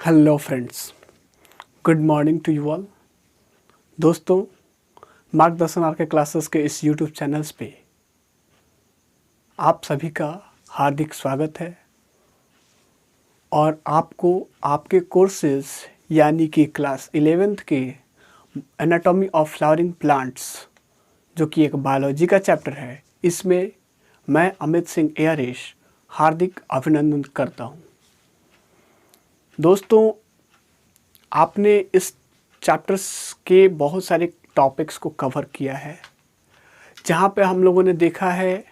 Hello friends, good morning to you all. दोस्तों, मार्गदर्शन are के क्लासेस के इस यूट्यूब चैनल्स पे आप सभी का हार्दिक स्वागत है और आपको आपके कोर्सेज यानी कि क्लास 11th के एनाटॉमी ऑफ फ्लावरिंग प्लांट्स जो कि एक बायोलॉजी का चैप्टर है, इसमें मैं अमित सिंह एयरेश हार्दिक अभिनंदन करता हूँ। दोस्तों, आपने इस चैप्टर्स के बहुत सारे टॉपिक्स को कवर किया है, जहाँ पे हम लोगों ने देखा है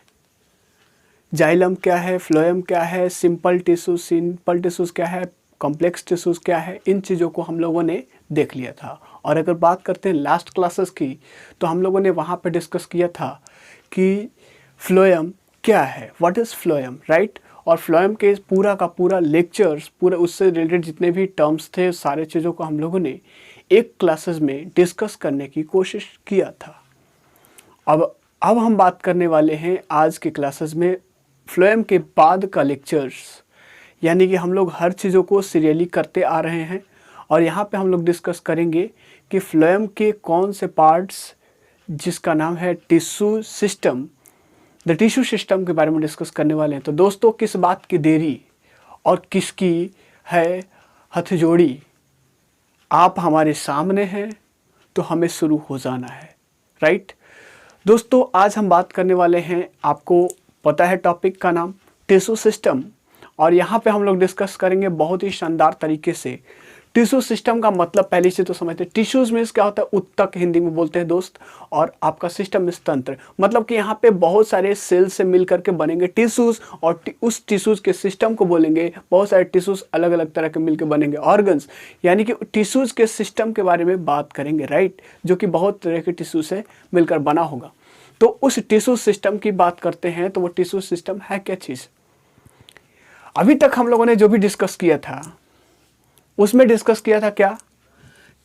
जाइलम क्या है, फ्लोएम क्या है, सिंपल टिश्यूज़ क्या है, कॉम्प्लेक्स टिश्यूज़ क्या है। इन चीज़ों को हम लोगों ने देख लिया था। और अगर बात करते हैं लास्ट क्लासेस की, तो हम लोगों ने वहाँ पे डिस्कस किया था कि फ्लोएम क्या है, व्हाट इज़ फ्लोएम, राइट। और फ्लोएम के पूरा का पूरा लेक्चर्स, पूरे उससे रिलेटेड जितने भी टर्म्स थे, सारे चीज़ों को हम लोगों ने एक क्लासेस में डिस्कस करने की कोशिश किया था। अब हम बात करने वाले हैं आज के क्लासेस में फ्लोएम के बाद का लेक्चर्स, यानी कि हम लोग हर चीज़ों को सीरियली करते आ रहे हैं। और यहाँ पे हम लोग डिस्कस करेंगे कि फ्लोएम के कौन से पार्ट्स, जिसका नाम है tissue system, the tissue system के बारे में डिस्कस करने वाले हैं। तो दोस्तों, किस बात की देरी और किसकी है हथजोड़ी, आप हमारे सामने हैं तो हमें शुरू हो जाना है, राइट। दोस्तों, आज हम बात करने वाले हैं, आपको पता है टॉपिक का नाम टिश्यू सिस्टम, और यहाँ पे हम लोग डिस्कस करेंगे बहुत ही शानदार तरीके से। टिश्यू सिस्टम का मतलब पहले से तो समझते हैं। टिश्यूज मीन्स क्या होता है, उत्तक हिंदी में बोलते हैं दोस्त, और आपका सिस्टम मीन्स तंत्र, मतलब कि यहाँ पे बहुत सारे सेल्स से मिल करके बनेंगे टिश्यूज, और उस टिश्यूज के सिस्टम को बोलेंगे। बहुत सारे टिश्यूज अलग अलग तरह के मिलकर बनेंगे ऑर्गन्स, यानी कि टिश्यूज के सिस्टम के बारे में बात करेंगे, राइट, जो कि बहुत तरह के टिश्यू से मिलकर बना होगा। तो उस टिश्यू सिस्टम की बात करते हैं, तो वो टिश्यू सिस्टम है क्या चीज़। अभी तक हम लोगों ने जो भी डिस्कस किया था, उसमें डिस्कस किया था क्या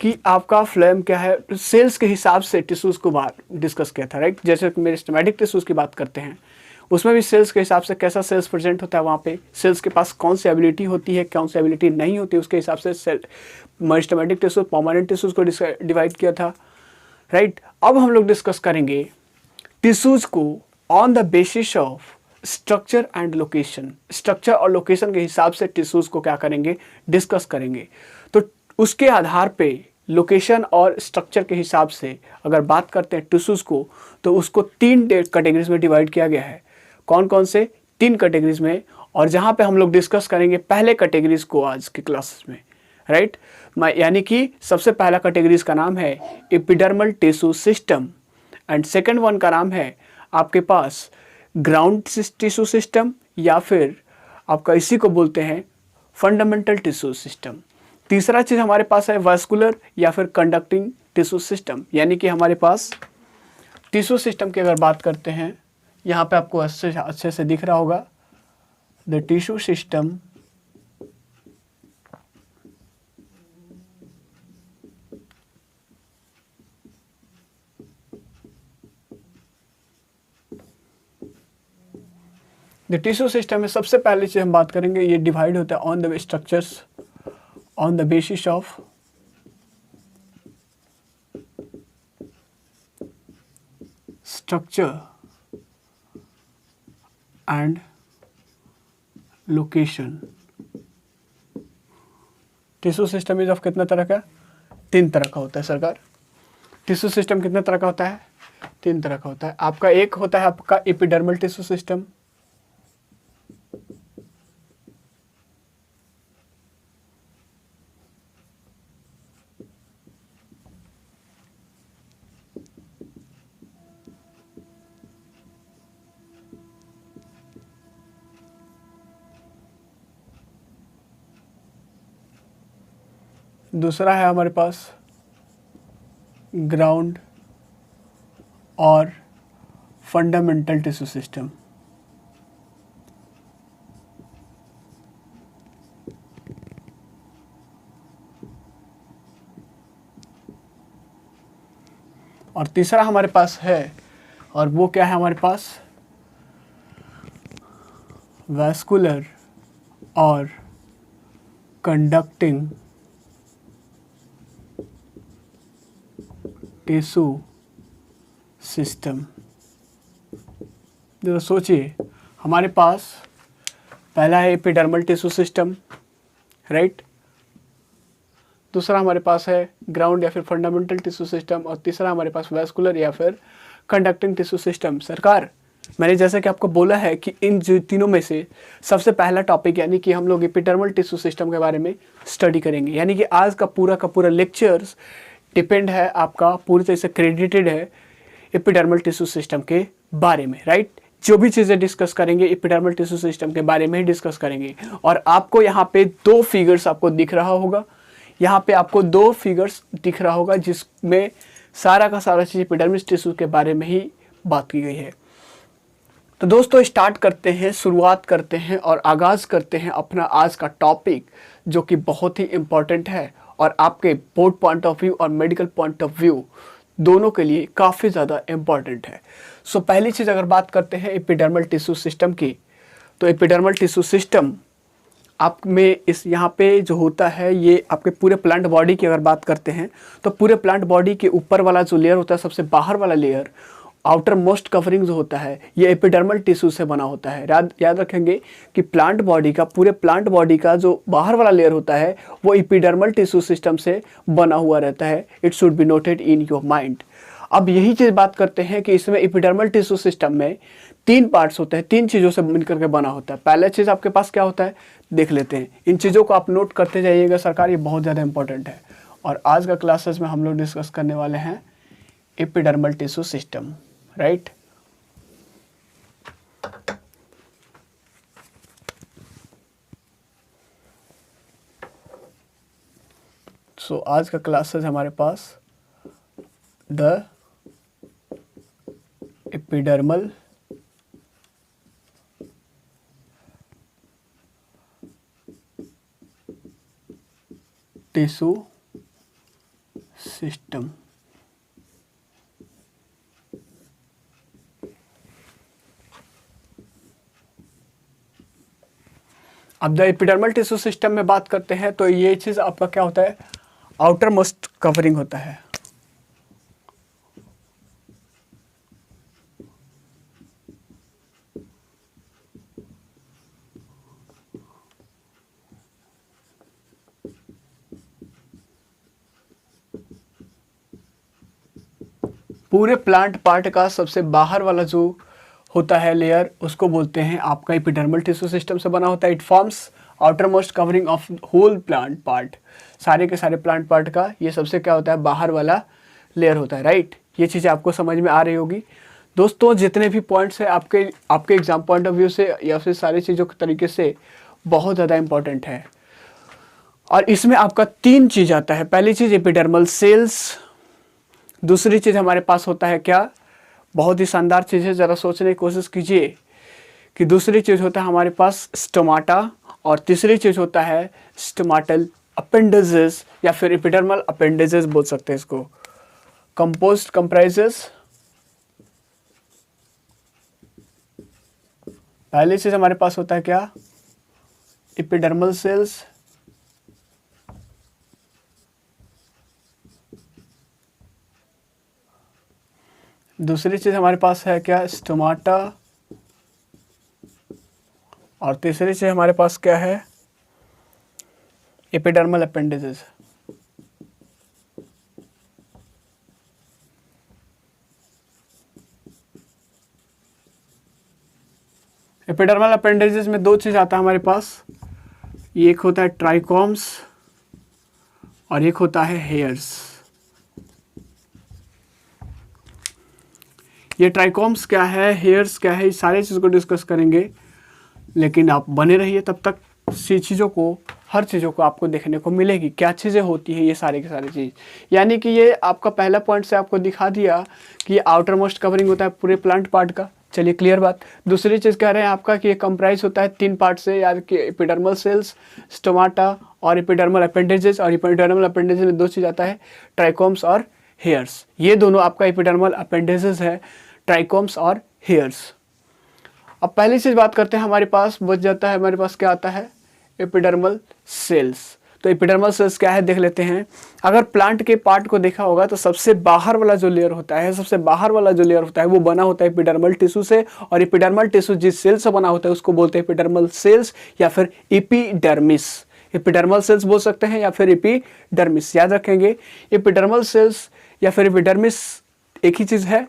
कि आपका फ्लोएम क्या है, सेल्स के हिसाब से टिश्यूज को बात डिस्कस किया था, राइट। जैसे कि मेरिस्टेमेटिक टिश्यूज की बात करते हैं, उसमें भी सेल्स के हिसाब से कैसा सेल्स प्रेजेंट होता है, वहाँ पे सेल्स के पास कौन सी एबिलिटी होती है, कौन सी एबिलिटी नहीं होती, उसके हिसाब से cell meristematic tissues, permanent tissues को डिवाइड किया था, राइट। अब हम लोग डिस्कस करेंगे टिश्यूज को on the basis of structure and location. Structure और लोकेशन के हिसाब से टिश्यूज को क्या करेंगे, डिस्कस करेंगे। तो उसके आधार पे लोकेशन और स्ट्रक्चर के हिसाब से अगर बात करते हैं टिश्यूज को, तो उसको 3 कैटेगरीज में डिवाइड किया गया है। कौन कौन से 3 कैटेगरीज में, और जहाँ पे हम लोग डिस्कस करेंगे पहले कैटेगरीज को आज के क्लासेस में, राइट। यानी कि सबसे पहला कैटेगरीज का नाम है epidermal tissue system, and second one का नाम है आपके पास ग्राउंड टिश्यू सिस्टम, या फिर आपका इसी को बोलते हैं फंडामेंटल टिश्यू सिस्टम। तीसरा चीज़ हमारे पास है वास्कुलर या फिर कंडक्टिंग टिश्यू सिस्टम, यानी कि हमारे पास टिश्यू सिस्टम की अगर बात करते हैं, यहाँ पे आपको अच्छे से दिख रहा होगा the tissue system the tissue system में सबसे पहले चीज हम बात करेंगे, ये डिवाइड होता है on the structures, on the basis of structure and location. Tissue system is of कितना तरह का, 3 तरह का होता है सरकार। टिश्यू सिस्टम कितने तरह का होता है, 3 तरह का होता है। आपका एक होता है आपका एपिडर्मल टिश्यू सिस्टम, दूसरा है हमारे पास ग्राउंड और फंडामेंटल टिश्यू सिस्टम। और तीसरा हमारे पास है, और वो क्या है हमारे पास, वैस्कुलर और कंडक्टिंग टिश्यू सिस्टम। जरा सोचिए, हमारे पास पहला है एपिडर्मल टिश्यू सिस्टम, राइट। दूसरा हमारे पास है ग्राउंड या फिर फंडामेंटल टिश्यू सिस्टम, और तीसरा हमारे पास वैस्कुलर या फिर कंडक्टिंग टिश्यू सिस्टम। सरकार, मैंने जैसा कि आपको बोला है कि इन जो तीनों में से सबसे पहला टॉपिक यानी कि हम लोग एपिडर्मल टिश्यू सिस्टम के बारे में स्टडी करेंगे। यानी कि आज का पूरा लेक्चर्स डिपेंड है, आपका पूरी तरह से क्रेडिटेड है एपिडर्मल टिश्यू सिस्टम के बारे में, राइट। जो भी चीज़ें डिस्कस करेंगे एपिडर्मल टिश्यू सिस्टम के बारे में ही डिस्कस करेंगे। और आपको यहाँ पे दो फिगर्स आपको दिख रहा होगा, यहाँ पे आपको दो फिगर्स दिख रहा होगा जिसमें सारा का सारा चीज़ एपिडर्मल टिश्यू के बारे में ही बात की गई है। तो दोस्तों स्टार्ट करते हैं, शुरुआत करते हैं और आगाज़ करते हैं अपना आज का टॉपिक, जो कि बहुत ही इम्पॉर्टेंट है और आपके बोर्ड पॉइंट ऑफ व्यू और मेडिकल पॉइंट ऑफ व्यू दोनों के लिए काफ़ी ज़्यादा इम्पॉर्टेंट है। सो पहली चीज़ अगर बात करते हैं एपिडर्मल टिश्यू सिस्टम की, तो एपिडर्मल टिश्यू सिस्टम आप में इस यहाँ पे जो होता है, ये आपके पूरे प्लांट बॉडी की अगर बात करते हैं तो पूरे प्लांट बॉडी के ऊपर वाला जो लेयर होता है, सबसे बाहर वाला लेयर, आउटर मोस्ट कवरिंग जो होता है, ये एपिडर्मल टिश्यू से बना होता है। याद रखेंगे कि प्लांट बॉडी का, पूरे प्लांट बॉडी का जो बाहर वाला लेयर होता है वो एपिडर्मल टिश्यू सिस्टम से बना हुआ रहता है। It should be noted in your mind. अब यही चीज़ बात करते हैं कि इसमें एपिडर्मल टिश्यू सिस्टम में तीन पार्ट्स होते हैं, तीन चीज़ों से मिलकर के बना होता है। पहला चीज़ आपके पास क्या होता है, देख लेते हैं। इन चीज़ों को आप नोट करते जाइएगा सरकार, ये बहुत ज़्यादा इंपॉर्टेंट है। और आज का क्लासेस में हम लोग डिस्कस करने वाले हैं एपिडर्मल टिश्यू सिस्टम, राइट। सो आज का क्लासेस हमारे पास द एपिडर्मल टिश्यू सिस्टम। अब द एपिडर्मल टिश्यू सिस्टम में बात करते हैं तो ये चीज़ आपका क्या होता है, आउटर मोस्ट कवरिंग होता है। पूरे प्लांट पार्ट का सबसे बाहर वाला जो होता है लेयर, उसको बोलते हैं आपका एपिडर्मल टिश्यू सिस्टम से बना होता है। It forms outermost covering of whole plant part. सारे के सारे प्लांट पार्ट का ये सबसे क्या होता है, बाहर वाला लेयर होता है, राइट। ये चीज़ें आपको समझ में आ रही होगी। दोस्तों जितने भी पॉइंट्स हैं आपके एग्जाम पॉइंट ऑफ व्यू से या फिर सारी चीज़ों के तरीके से बहुत ज़्यादा इंपॉर्टेंट है। और इसमें आपका तीन चीज़ आता है। पहली चीज़ एपिडर्मल सेल्स, दूसरी चीज़ हमारे पास होता है क्या, बहुत ही शानदार चीज़ है, ज़रा सोचने की कोशिश कीजिए कि दूसरी चीज़ होता है हमारे पास स्टोमाटा, और तीसरी चीज़ होता है स्टोमाटल अपेंडेजेस या फिर एपिडर्मल अपेंडेजेस बोल सकते हैं इसको। कंपोज्ड कंप्राइजेस, पहली चीज़ हमारे पास होता है क्या, एपिडर्मल सेल्स, दूसरी चीज़ हमारे पास है क्या, स्टोमाटा, और तीसरी चीज़ हमारे पास क्या है, एपिडर्मल अपेंडेजेस। एपिडर्मल अपेंडेजेस में दो चीज़ आता है हमारे पास, एक होता है ट्राइकोम्स और एक होता है हेयर्स। ये ट्राइकोम्स क्या है, हेयर्स क्या है, इस सारी चीज़ को डिस्कस करेंगे। लेकिन आप बने रहिए तब तक, हर चीज़ों को आपको देखने को मिलेगी, क्या चीज़ें होती है ये सारी की सारी चीज़। यानी कि ये आपका पहला पॉइंट से आपको दिखा दिया कि ये आउटर मोस्ट कवरिंग होता है पूरे प्लांट पार्ट का। चलिए क्लियर बात। दूसरी चीज़ कह रहे हैं आपका कि ये कंप्राइज होता है तीन पार्ट से, याद कि एपिडर्मल सेल्स, स्टोमाटा और एपिडर्मल अपेंडेजेस। और एपिडर्मल अपेंडेजेस में दो चीज़ आता है, ट्राइकोम्स और हेयर्स। ये दोनों आपका एपिडर्मल अपेंडेजेस है, ट्राइकोम्स और हेयर्स। अब पहली चीज़ बात करते हैं, हमारे पास बच जाता है, हमारे पास क्या आता है, एपिडर्मल सेल्स। तो एपिडर्मल सेल्स क्या है देख लेते हैं। अगर प्लांट के पार्ट को देखा होगा तो सबसे बाहर वाला जो लेयर होता है, वो बना होता है एपिडर्मल टिश्यू से, और एपिडर्मल टिश्यू जिस सेल से बना होता है उसको बोलते हैं एपिडर्मल सेल्स या फिर एपिडर्मिस। एपिडर्मल सेल्स बोल सकते हैं या फिर एपिडर्मिस, याद रखेंगे। एपिडर्मल सेल्स या फिर एपिडर्मिस एक ही चीज है,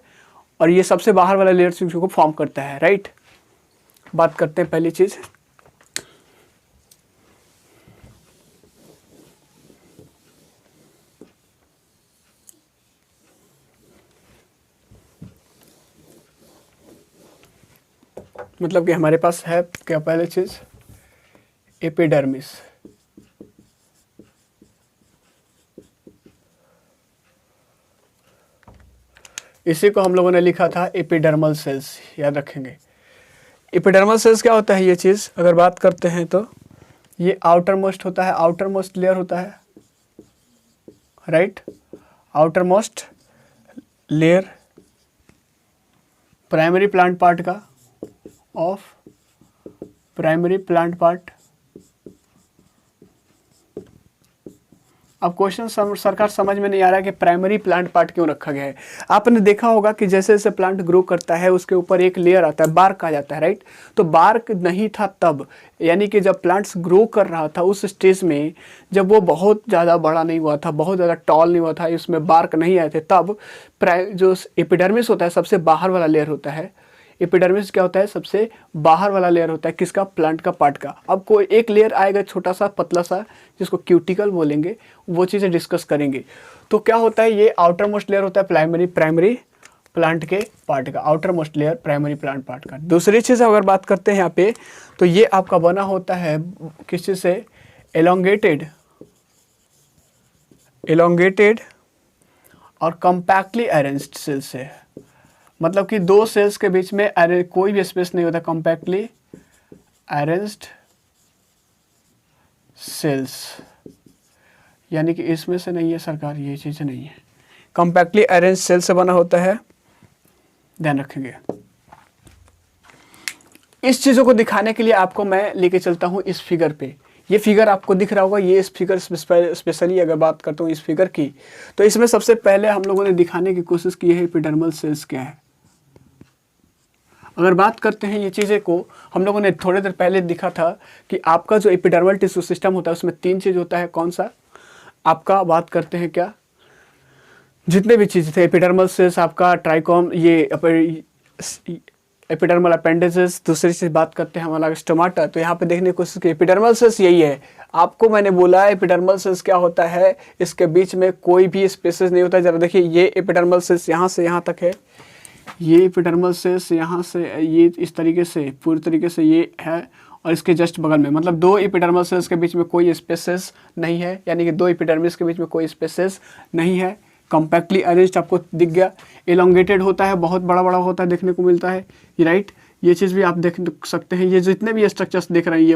और ये सबसे बाहर वाला लेयर को फॉर्म करता है, राइट। बात करते हैं पहली चीज, मतलब कि हमारे पास है क्या पहले चीज, एपिडर्मिस। इसी को हम लोगों ने लिखा था एपिडर्मल सेल्स, याद रखेंगे। एपिडर्मल सेल्स क्या होता है ये चीज, अगर बात करते हैं तो ये आउटर मोस्ट होता है, आउटर मोस्ट लेयर होता है, right. Outer most layer primary plant part का, ऑफ प्राइमरी प्लांट पार्ट। अब क्वेश्चन सरकार समझ में नहीं आ रहा है कि प्राइमरी प्लांट पार्ट क्यों रखा गया है। आपने देखा होगा कि जैसे जैसे प्लांट ग्रो करता है उसके ऊपर एक लेयर आता है, बार्क आ जाता है, राइट। तो बार्क नहीं था तब, यानी कि जब प्लांट्स ग्रो कर रहा था उस स्टेज में, जब वो बहुत ज़्यादा बड़ा नहीं हुआ था, बहुत ज़्यादा टॉल नहीं हुआ था, उसमें बार्क नहीं आए थे, तब जो एपिडर्मिस होता है सबसे बाहर वाला लेयर होता है। एपिडर्मिस क्या होता है, सबसे बाहर वाला लेयर होता है किसका, प्लांट का पार्ट का। अब कोई एक लेयर आएगा छोटा सा पतला सा जिसको क्यूटिकल बोलेंगे, वो चीज़ें डिस्कस करेंगे। तो क्या होता है, ये आउटर मोस्ट लेयर होता है प्राइमरी प्लांट के पार्ट का, outer most layer primary plant part का। दूसरी चीज़ अगर बात करते हैं यहाँ पे, तो ये आपका बना होता है किस चीज़ से, एलोंगेटेड और कम्पैक्टली अरेंज्ड सेल से। मतलब कि दो सेल्स के बीच में कोई भी स्पेस नहीं होता, कॉम्पैक्टली अरेंज्ड सेल्स, यानी कि इसमें से नहीं है सरकार, ये चीज़ नहीं है, कॉम्पैक्टली अरेंज सेल से बना होता है, ध्यान रखेंगे। इस चीज़ों को दिखाने के लिए आपको मैं लेके चलता हूँ इस फिगर पे। ये फिगर आपको दिख रहा होगा, ये इस फिगर स्पेशली अगर बात करता हूँ इस फिगर की, तो इसमें सबसे पहले हम लोगों ने दिखाने की कोशिश की है एपिडर्मल सेल्स क्या है। अगर बात करते हैं ये चीज़ें को, हम लोगों ने थोड़ी देर पहले दिखा था कि आपका जो एपिडर्मल टिश्यू सिस्टम होता है उसमें तीन चीज़ होता है, कौन सा, आपका बात करते हैं क्या, जितने भी चीज़ थे एपिडर्मल सेल्स, आपका ट्राइकोम, ये एपिडर्मल अपेंडेजेस, दूसरी चीज़ बात करते हैं हमारा स्टोमाटा। तो यहाँ पे देखने की कोशिश की, एपिडर्मल सेल्स यही है। आपको मैंने बोला एपिडर्मल सेल्स क्या होता है, इसके बीच में कोई भी स्पेसेस नहीं होता। जरा देखिए, ये एपिडर्मल सेल्स यहाँ से यहाँ तक है, ये एपिडर्मल सेल्स यहाँ से ये इस तरीके से पूरी तरीके से ये है, और इसके जस्ट बगल में, मतलब दो एपिडर्मल सेल्स के बीच में कोई स्पेसेस नहीं है, यानी कि दो एपिडर्मिस के बीच में कोई स्पेसेस नहीं है। कॉम्पैक्टली अरेंज्ड आपको दिख गया, एलोंगेटेड होता है, बहुत बड़ा बड़ा होता है, देखने को मिलता है, ये राइट। ये चीज़ भी आप देख सकते हैं, ये जितने भी स्ट्रक्चर्स देख रहे हैं,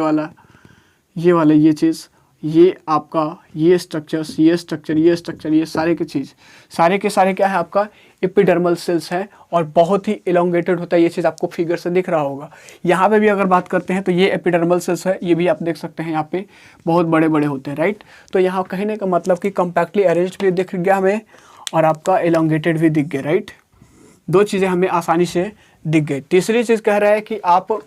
ये वाला ये चीज़, ये आपका ये स्ट्रक्चर्स, ये स्ट्रक्चर, ये स्ट्रक्चर, ये सारे के चीज़, सारे के सारे क्या है आपका एपिडर्मल सेल्स है, और बहुत ही एलोंगेटेड होता है। ये चीज़ आपको फिगर से दिख रहा होगा। यहाँ पे भी अगर बात करते हैं तो ये एपिडर्मल सेल्स है, ये भी आप देख सकते हैं, यहाँ पे बहुत बड़े बड़े होते हैं, राइट। तो यहाँ कहने का मतलब कि कम्पैक्टली अरेंज्ड भी दिख गया हमें, और आपका एलोंगेटेड भी दिख गया, राइट। दो चीज़ें हमें आसानी से दिख गई। तीसरी चीज़ कह रहा है कि आप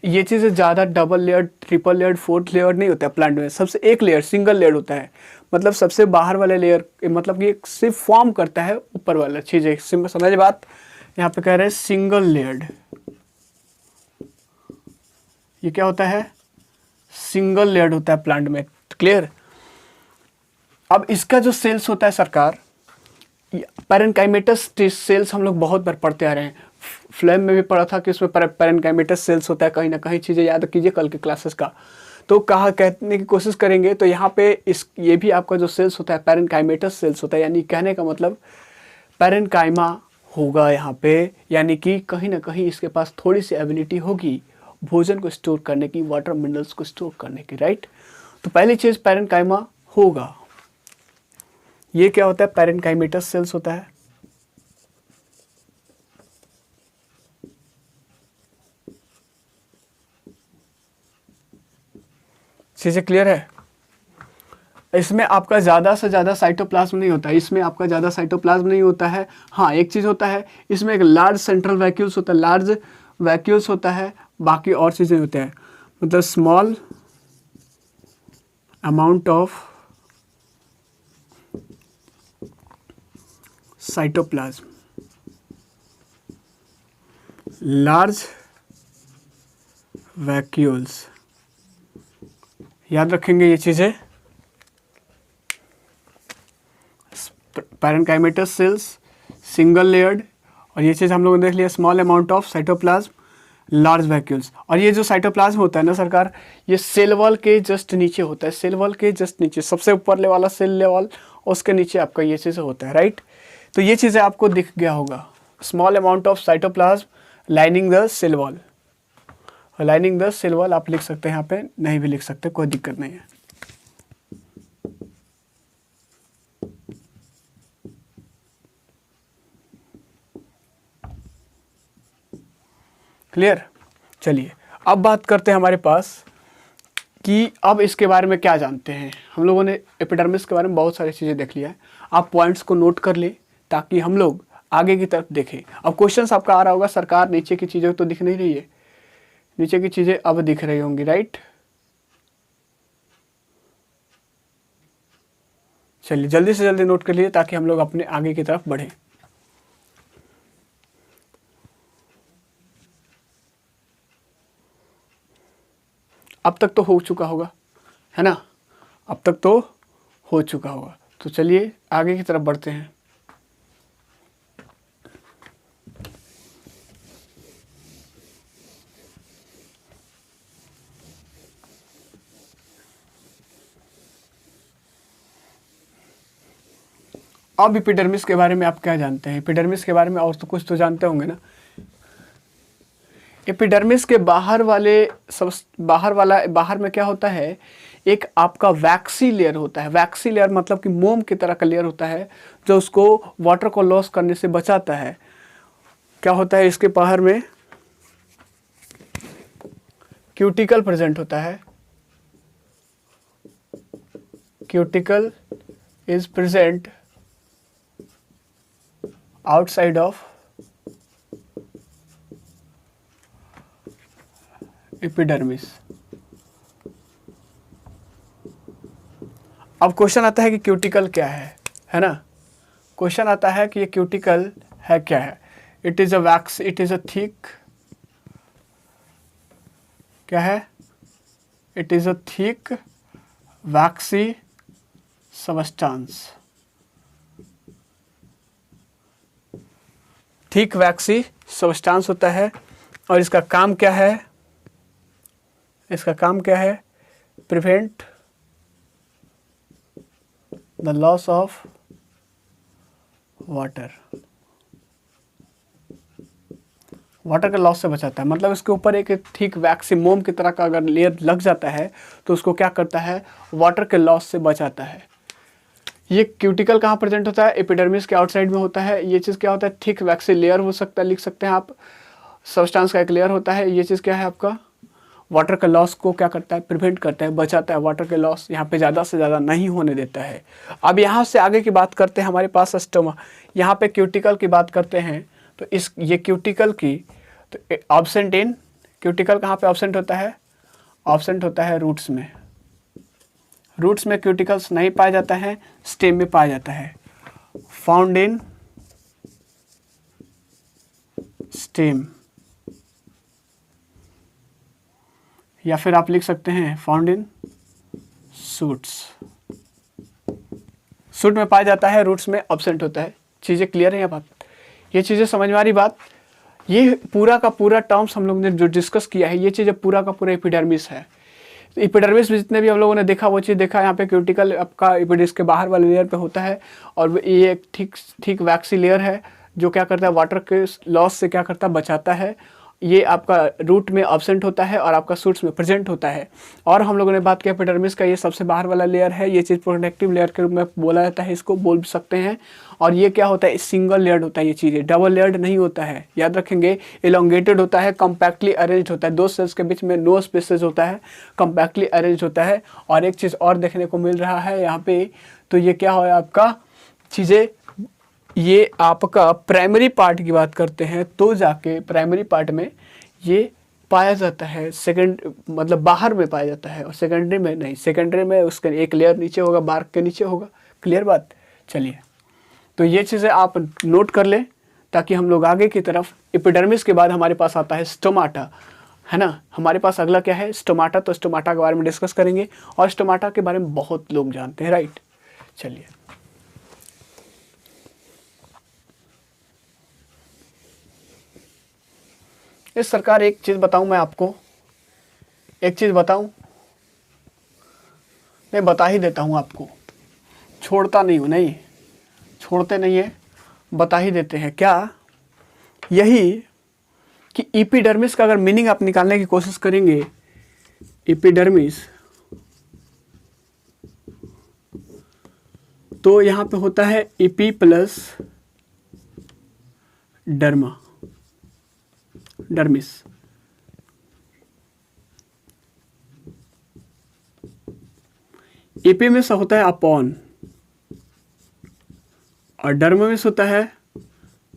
ये चीज़ें ज़्यादा double layer, triple layer, fourth layer नहीं होता है प्लांट में, सबसे एक लेयर, सिंगल लेयर होता है। मतलब सबसे बाहर वाले लेयर, मतलब कि सिर्फ फॉर्म करता है ऊपर वाला चीज़ें, समझ बात। यहाँ पे कह रहे हैं सिंगल लेयर्ड, ये क्या होता है, सिंगल लेयर्ड होता है प्लांट में, क्लियर। अब इसका जो सेल्स होता है सरकार, पैरेन्काइमेटस सेल्स हम लोग बहुत बार पढ़ते आ रहे हैं, फ्लेम में भी पढ़ा था कि उसमें पैरेन्काइमेटस सेल्स होता है, कहीं ना कहीं चीज़ें याद कीजिए कल के क्लासेस का। तो कहा कहने की कोशिश करेंगे, तो यहाँ पे ये भी आपका जो सेल्स होता है पैरेन्काइमेटस सेल्स होता है, यानी कहने का मतलब पैरेन्काइमा होगा यहाँ पे, यानी कि कहीं ना कहीं इसके पास थोड़ी सी एबिलिटी होगी भोजन को स्टोर करने की, वाटर मिनरल्स को स्टोर करने की, राइट। तो पहली चीज़ पैरेन्काइमा होगा। ये क्या होता है, पैरेन्काइमेटस सेल्स होता है। चीज़ें क्लियर है? इसमें आपका ज़्यादा से ज़्यादा साइटोप्लाज्म नहीं होता है, इसमें आपका ज़्यादा साइटोप्लाज्म नहीं होता है। हाँ, एक चीज़ होता है, इसमें एक लार्ज सेंट्रल वैक्यूल्स होता है, लार्ज वैक्यूल्स होता है, बाकी और चीज़ें होते हैं, मतलब small amount of cytoplasm, large vacuoles, याद रखेंगे ये चीज़ें। पैरेन्काइमेटस सेल्स, सिंगल लेयर्ड, और ये चीज़ हम लोगों ने देख लिया, small amount of cytoplasm, large vacuoles. और ये जो साइटोप्लाज्म होता है ना सरकार, ये सेल वॉल के जस्ट नीचे होता है, सेल वॉल के जस्ट नीचे, सबसे ऊपर वाला सेल वॉल, उसके नीचे आपका ये चीज़ होता है, राइट। तो ये चीज़ें आपको दिख गया होगा, small amount of cytoplasm lining the cell wall, lining the cell wall आप लिख सकते हैं, यहाँ पे नहीं भी लिख सकते, कोई दिक्कत नहीं है। क्लियर? चलिए अब बात करते हैं हमारे पास कि अब इसके बारे में क्या जानते हैं। हम लोगों ने एपिडर्मिस के बारे में बहुत सारी चीज़ें देख लिया है, आप पॉइंट्स को नोट कर ले ताकि हम लोग आगे की तरफ देखें। अब क्वेश्चंस आपका आ रहा होगा, सरकार नीचे की चीज़ें तो दिख नहीं रही है, नीचे की चीज़ें अब दिख रही होंगी, राइट। चलिए जल्दी से जल्दी नोट कर लीजिए ताकि हम लोग अपने आगे की तरफ बढ़ें। अब तक तो हो चुका होगा, है ना, अब तक तो हो चुका होगा। तो चलिए आगे की तरफ बढ़ते हैं। अब एपिडर्मिस के बारे में आप क्या जानते हैं? एपिडर्मिस के बारे में और तो कुछ तो जानते होंगे ना। एपिडर्मिस के बाहर में क्या होता है, एक आपका वैक्सी लेयर होता है। वैक्सी लेयर मतलब कि मोम की तरह का लेयर होता है जो उसको वाटर को लॉस करने से बचाता है। क्या होता है इसके बाहर में? क्यूटिकल प्रेजेंट होता है, cuticle is present outside of epidermis. अब क्वेश्चन आता है कि क्यूटिकल क्या है ना। क्वेश्चन आता है कि ये क्यूटिकल है क्या है। It is a wax, it is a thick, क्या है? It is a thick vaccine substance, thick vaccine substance होता है। और इसका काम क्या है? इसका काम क्या है? Prevent the loss of water, water के लॉस से बचाता है। मतलब इसके ऊपर एक ठीक वैक्सी मोम की तरह का अगर लेयर लग जाता है तो उसको क्या करता है? वाटर के लॉस से बचाता है। ये क्यूटिकल कहाँ प्रेजेंट होता है? एपिडर्मिस के आउटसाइड में होता है। ये चीज़ क्या होता है? थिक वैक्सी लेयर हो सकता है, लिख सकते हैं आप, सब्सटेंस का एक लेयर होता है। ये चीज़ क्या है आपका? वाटर के लॉस को क्या करता है? प्रिवेंट करता है, बचाता है, वाटर के लॉस यहाँ पे ज़्यादा से ज़्यादा नहीं होने देता है। अब यहाँ से आगे की बात करते हैं, हमारे पास स्टोमा, यहाँ पे क्यूटिकल की बात करते हैं। तो ये क्यूटिकल की तो ऑब्सेंट इन, क्यूटिकल कहाँ पे ऑब्सेंट होता है? ऑब्सेंट होता है रूट्स में। रूट्स में क्यूटिकल्स नहीं पाया जाता है, स्टेम में पाया जाता है। फाउंड इन स्टेम, या फिर आप लिख सकते हैं फाउंड इन शूट्स। शूट में पाया जाता है, रूट्स में एब्सेंट होता है। चीज़ें क्लियर है ये बात? ये चीज़ें समझ में आ रही बात? ये पूरा का पूरा टर्म्स हम लोग ने जो डिस्कस किया है, ये चीज़ें पूरा का पूरा एपिडर्मिस है। तो एपिडर्मिस में जितने भी हम लोगों ने देखा वो चीज़ देखा। यहाँ पे क्यूटिकल आपका एपिडर्मिस के बाहर वाले लेयर पे होता है, और ये एक ठीक वैक्सी लेयर है जो क्या करता है? वाटर के लॉस से क्या करता है? बचाता है। ये आपका रूट में ऑब्सेंट होता है और आपका शूट्स में प्रेजेंट होता है। और हम लोगों ने बात किया एपिडर्मिस का, ये सबसे बाहर वाला लेयर है, ये चीज़ प्रोटेक्टिव लेयर के रूप में बोला जाता है, इसको बोल सकते हैं। और ये क्या होता है, सिंगल लेयर्ड होता है, ये चीज़ें डबल लेयर्ड नहीं होता है, याद रखेंगे। इलोंगेटेड होता है, कम्पैक्टली अरेंज होता है, दो सेल्स के बीच में नो स्पेसेस होता है, कम्पैक्टली अरेंज होता है। और एक चीज़ और देखने को मिल रहा है यहाँ पे, तो ये क्या हो आपका चीज़ें, ये आपका प्राइमरी पार्ट की बात करते हैं तो जाके प्राइमरी पार्ट में ये पाया जाता है, सेकंड मतलब बाहर में पाया जाता है, और सेकेंडरी में नहीं। सेकेंडरी में उसका एक लेयर नीचे होगा, बार्क के नीचे होगा। क्लियर बात? चलिए, तो ये चीज़ें आप नोट कर लें ताकि हम लोग आगे की तरफ। एपिडर्मिस के बाद हमारे पास आता है स्टोमाटा, है ना। हमारे पास अगला क्या है, स्टोमाटा। तो स्टोमाटा के बारे में डिस्कस करेंगे, और स्टोमाटा के बारे में बहुत लोग जानते हैं, राइट। चलिए, इस सरकार एक चीज़ बताऊं मैं आपको, एक चीज़ बताऊं, मैं बता ही देता हूं आपको, छोड़ता नहीं हूं, नहीं छोड़ते नहीं है, बता ही देते हैं। क्या यही कि एपिडर्मिस का अगर मीनिंग आप निकालने की कोशिश करेंगे, एपिडर्मिस, तो यहां पे होता है AP plus derma, dermis. AP में से होता है अपॉन, और डर्म में से होता है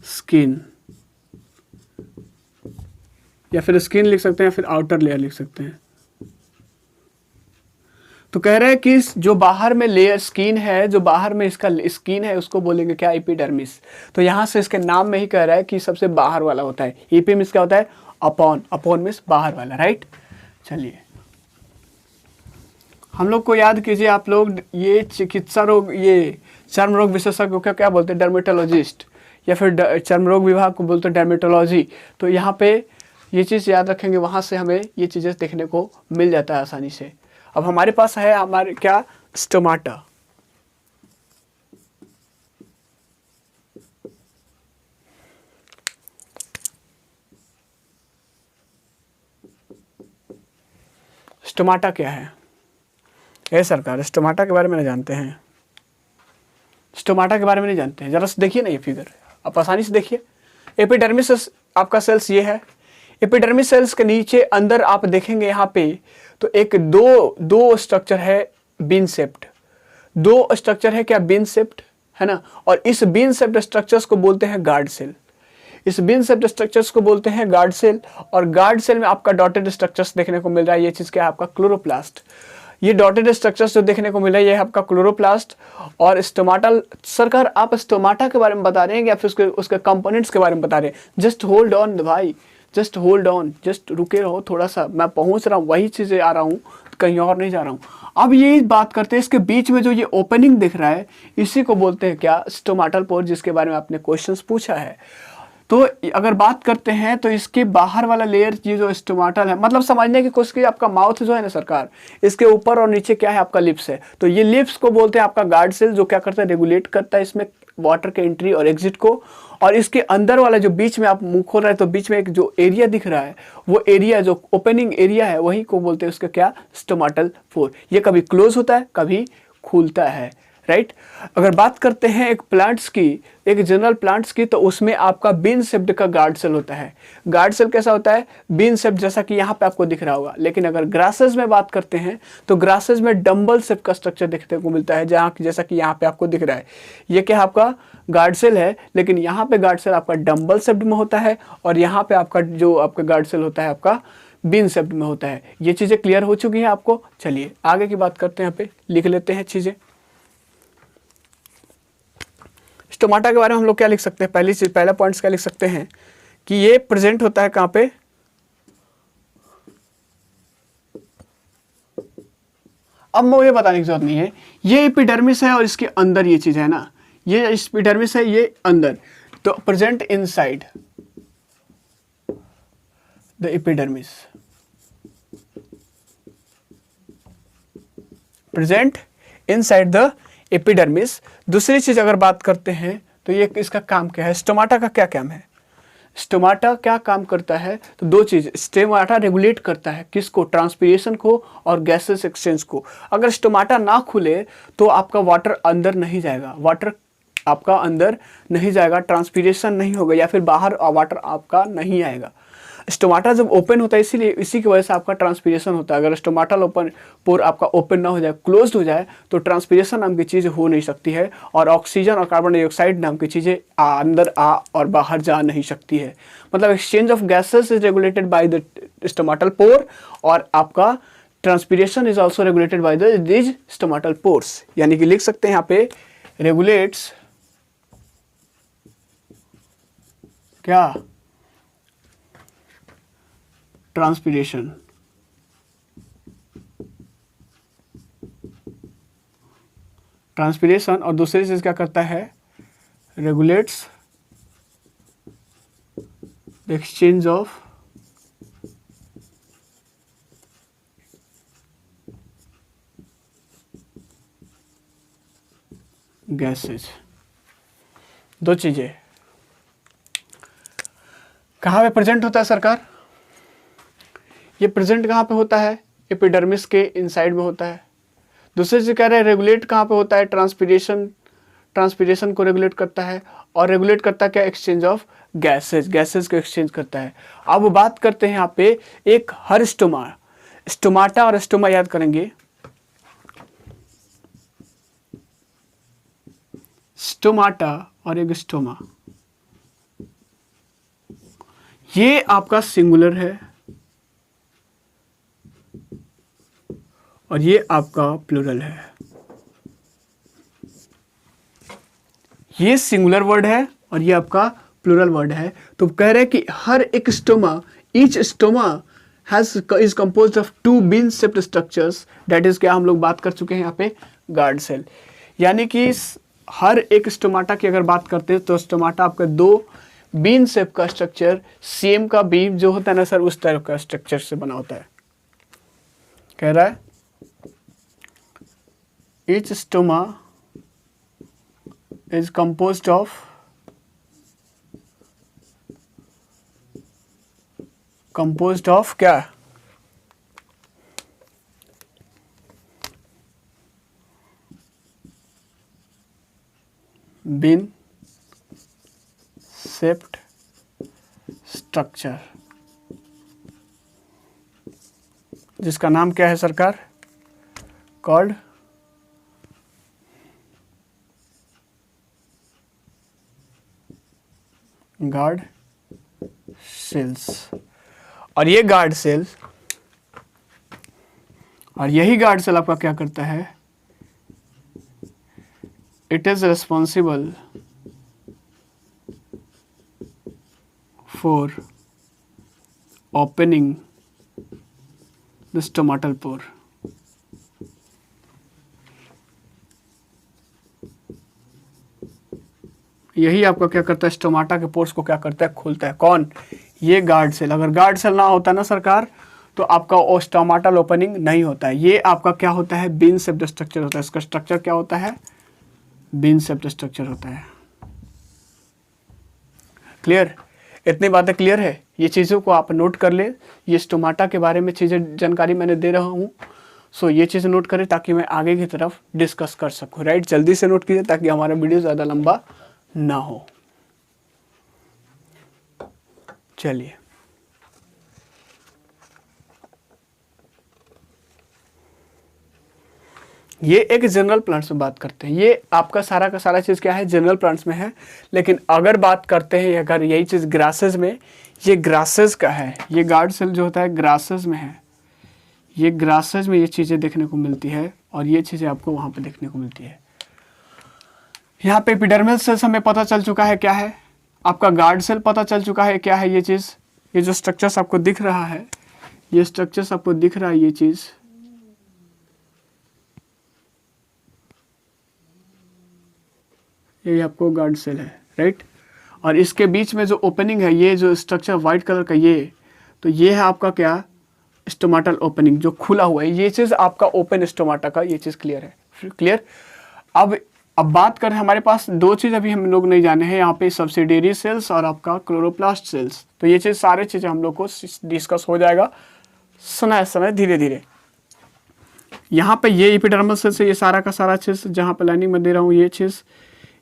स्किन, या फिर स्किन लिख सकते हैं, या फिर आउटर लेयर लिख सकते हैं। तो कह रहे हैं कि जो बाहर में लेयर स्किन है, जो बाहर में इसका स्किन है, उसको बोलेंगे क्या, एपिडर्मिस। तो यहां से इसके नाम में ही कह रहा है कि सबसे बाहर वाला होता है। एपी मीन्स क्या होता है, अपॉन, अपॉन मीन्स बाहर वाला, राइट। चलिए, हम लोग को याद कीजिए आप लोग, ये चिकित्सा रोग, ये चर्म रोग विशेषज्ञ को क्या बोलते हैं, डर्मेटोलॉजिस्ट, या फिर चर्म रोग विभाग को बोलते हैं डर्मेटोलॉजी। तो यहाँ पे ये चीज़ याद रखेंगे, वहाँ से हमें ये चीज़ें देखने को मिल जाता है आसानी से। अब हमारे पास है हमारे क्या, स्टोमाटा। स्टोमाटा क्या है, ए सरकार, स्टोमाटा के बारे में नहीं जानते हैं, स्टोमाटा के बारे में नहीं जानते हैं। जरा से देखिए ना ये फिगर, आप आसानी से देखिए। एपिडर्मिस आपका सेल्स ये है, एपिडर्मिस सेल्स के नीचे अंदर आप देखेंगे यहाँ पे, तो एक दो स्ट्रक्चर है बीन शेप्ड, दो स्ट्रक्चर है क्या, बीन शेप्ड, है ना। और इस बीन शेप्ड स्ट्रक्चर्स को बोलते हैं गार्ड सेल, इस बीन शेप्ड स्ट्रक्चर्स को बोलते हैं गार्ड सेल। और गार्ड सेल में आपका डॉटेड स्ट्रक्चर्स देखने को मिल रहा है, ये चीज़ क्या है आपका, क्लोरोप्लास्ट। ये डॉटेड स्ट्रक्चर्स जो देखने को मिल रहा है, ये है आपका क्लोरोप्लास्ट। और स्टोमाटा, सरकार आप स्टोमाटा के बारे में बता रहे हैं या फिर उसके कंपोनेंट्स के बारे में बता रहे हैं? जस्ट होल्ड ऑन भाई, जस्ट होल्ड ऑन, जस्ट रुके रहो थोड़ा सा, मैं पहुंच रहा हूँ, वही चीज़ें आ रहा हूँ, कहीं और नहीं जा रहा हूँ। अब ये बात करते हैं, इसके बीच में जो ये ओपनिंग दिख रहा है, इसी को बोलते हैं क्या, स्टोमाटल पोर, जिसके बारे में आपने क्वेश्चंस पूछा है। तो अगर बात करते हैं तो इसके बाहर वाला लेयर, ये जो स्टोमाटल है, मतलब समझने की कोशिश कीजिए, आपका माउथ जो है ना सरकार, इसके ऊपर और नीचे क्या है, आपका लिप्स है। तो ये लिप्स को बोलते हैं आपका गार्ड सेल, जो क्या करता है, रेगुलेट करता है इसमें वाटर के एंट्री और एग्जिट को। और इसके अंदर वाला जो बीच में आप मुंह खोल रहे हैं, तो बीच में एक जो एरिया दिख रहा है, वो एरिया जो ओपनिंग एरिया है, वही को बोलते हैं उसका क्या, स्टोमाटल पोर। ये कभी क्लोज होता है, कभी खुलता है, राइट। अगर बात करते हैं एक प्लांट्स की, एक जनरल प्लांट्स की, तो उसमें आपका बीन शेप्ड का गार्ड सेल होता है। गार्ड सेल कैसा होता है, बीन शेप्ड, जैसा कि यहाँ पे आपको दिख रहा होगा। लेकिन अगर ग्रासेस में बात करते हैं तो ग्रासेस में डम्बल शेप का स्ट्रक्चर देखने को मिलता है, जहाँ जैसा कि यहाँ पे आपको दिख रहा है, ये क्या आपका गार्ड सेल है। लेकिन यहाँ पे गार्ड सेल आपका डम्बल शेप्ड में होता है, और यहाँ पे आपका जो आपका गार्ड सेल होता है आपका बीन शेप्ड में होता है। ये चीज़ें क्लियर हो चुकी हैं आपको। चलिए आगे की बात करते हैं, यहाँ पे लिख लेते हैं चीज़ें। स्टोमाटा के बारे में हम लोग क्या लिख सकते हैं, पहली चीज, पहला पॉइंट्स क्या लिख सकते हैं कि ये प्रेजेंट होता है कहाँ पे, अब मुझे बताने की जरूरत नहीं है, ये एपिडर्मिस है और इसके अंदर ये चीज है ना, ये एपिडर्मिस है, ये अंदर, तो present inside the epidermis, present inside the epidermis. दूसरी चीज अगर बात करते हैं तो ये इसका काम क्या है, स्टोमाटा का क्या काम है, स्टोमाटा क्या काम करता है? तो दो चीज़, स्टोमाटा रेगुलेट करता है किसको? ट्रांसपीरेशन को और गैसेस एक्सचेंज को। अगर स्टोमाटा ना खुले तो आपका वाटर अंदर नहीं जाएगा, वाटर आपका अंदर नहीं जाएगा, ट्रांसपीरेशन नहीं होगा, या फिर बाहर वाटर आपका नहीं आएगा। स्टोमाटा जब ओपन होता है, इसीलिए इसी की वजह से आपका ट्रांसपीरेशन होता है। अगर स्टोमाटल ओपन पोर आपका ओपन ना हो जाए, क्लोज्ड हो जाए, तो ट्रांसपीरेशन नाम की चीज़ हो नहीं सकती है, और ऑक्सीजन और कार्बन डाइऑक्साइड नाम की चीज़ें अंदर आ और बाहर जा नहीं सकती है। मतलब exchange of gases is regulated by the stomatal pore, और आपका transpiration is also regulated by these stomatal pores. यानी कि लिख सकते हैं यहाँ पे रेगुलेट्स क्या? ट्रांसपीरेशन। ट्रांसपीरेशन, और दूसरी चीज क्या करता है? Regulates the exchange of gases. दो चीजें कहाँ पे प्रेजेंट होता है सरकार? ये प्रेजेंट कहाँ पे होता है? एपिडर्मिस के इनसाइड में होता है। दूसरे से कह रहे हैं रेगुलेट कहाँ पे होता है? ट्रांसपीरेशन को रेगुलेट करता है, और रेगुलेट करता है क्या? एक्सचेंज ऑफ गैसेज, गैसेज को एक्सचेंज करता है। अब बात करते हैं यहाँ पे एक हर स्टोमाटा और स्टोमा याद करेंगे। स्टोमाटा और एक स्टोमा, ये आपका सिंगुलर है और ये आपका प्लूरल है। ये सिंगुलर वर्ड है और ये आपका प्लूरल वर्ड है। तो कह रहे हैं कि हर एक stoma, each stoma is composed of 2 bean shaped structures, that is क्या हम लोग बात कर चुके हैं यहाँ पे? Guard cell. यानी कि हर एक स्टोमाटा की अगर बात करते हैं तो स्टोमाटा आपका 2 बीन शेप का स्ट्रक्चर, सेम का बीम जो होता है ना सर, उस तरह का स्ट्रक्चर से बना होता है। कह रहा है each stoma is composed of क्या? बीन शेप्ड स्ट्रक्चर, जिसका नाम क्या है सरकार? Called guard cells. और ये गार्ड सेल, और यही गार्ड सेल आपका क्या करता है? It is responsible for opening the stomatal pore. यही आपका क्या करता है? स्टोमाटा के पोर्स को क्या करता है? खोलता है। कौन? ये गार्ड सेल। अगर गार्ड सेल ना होता ना सरकार, तो आपका स्टोमाटल ओपनिंग नहीं होता है। ये आपका क्या होता है? बीन शेप्ड स्ट्रक्चर होता है। इसका स्ट्रक्चर क्या होता है? बीन शेप्ड स्ट्रक्चर होता है। क्लियर? इतनी बातें क्लियर है? ये चीज़ों को आप नोट कर ले। ये स्टोमाटा के बारे में चीज़ें जानकारी मैंने दे रहा हूँ, सो ये चीज़ें नोट करें ताकि मैं आगे की तरफ डिस्कस कर सकूँ। राइट, जल्दी से नोट कीजिए ताकि हमारा वीडियो ज़्यादा लंबा ना हो। चलिए, ये एक जनरल प्लांट्स में बात करते हैं। ये आपका सारा का सारा चीज़ क्या है? जनरल प्लांट्स में है। लेकिन अगर बात करते हैं, अगर यही चीज़ ग्रासेस में, ये ग्रासेस का है। ये गार्ड सेल जो होता है ग्रासेस में है। ये ग्रासेस में ये चीज़ें देखने को मिलती है, और ये चीज़ें आपको वहाँ पे देखने को मिलती है। यहाँ पे एपिडर्मल सेल्स हमें पता चल चुका है क्या है, आपका गार्ड सेल पता चल चुका है क्या है। ये चीज़, ये जो स्ट्रक्चर्स आपको दिख रहा है, ये स्ट्रक्चर्स आपको दिख रहा है, ये चीज़, ये आपको गार्ड सेल है। राइट, और इसके बीच में जो ओपनिंग है, ये जो स्ट्रक्चर वाइट कलर का, ये तो ये है आपका क्या? स्टोमाटल ओपनिंग जो खुला हुआ है। ये चीज़ आपका ओपन स्टोमाटा का, ये चीज़ क्लियर है? क्लियर। अब अब बात करें, हमारे पास दो चीज़ अभी हम लोग नहीं जाने हैं यहाँ पे, सब्सिडियरी सेल्स और आपका क्लोरोप्लास्ट सेल्स। तो ये चीज़ सारे चीज़ें हम लोग को डिस्कस हो जाएगा समय धीरे धीरे। यहाँ पे ये एपिडर्मल सेल्स है, ये सारा का सारा चीज़ जहाँ पे लाइनिंग में दे रहा हूँ ये चीज़,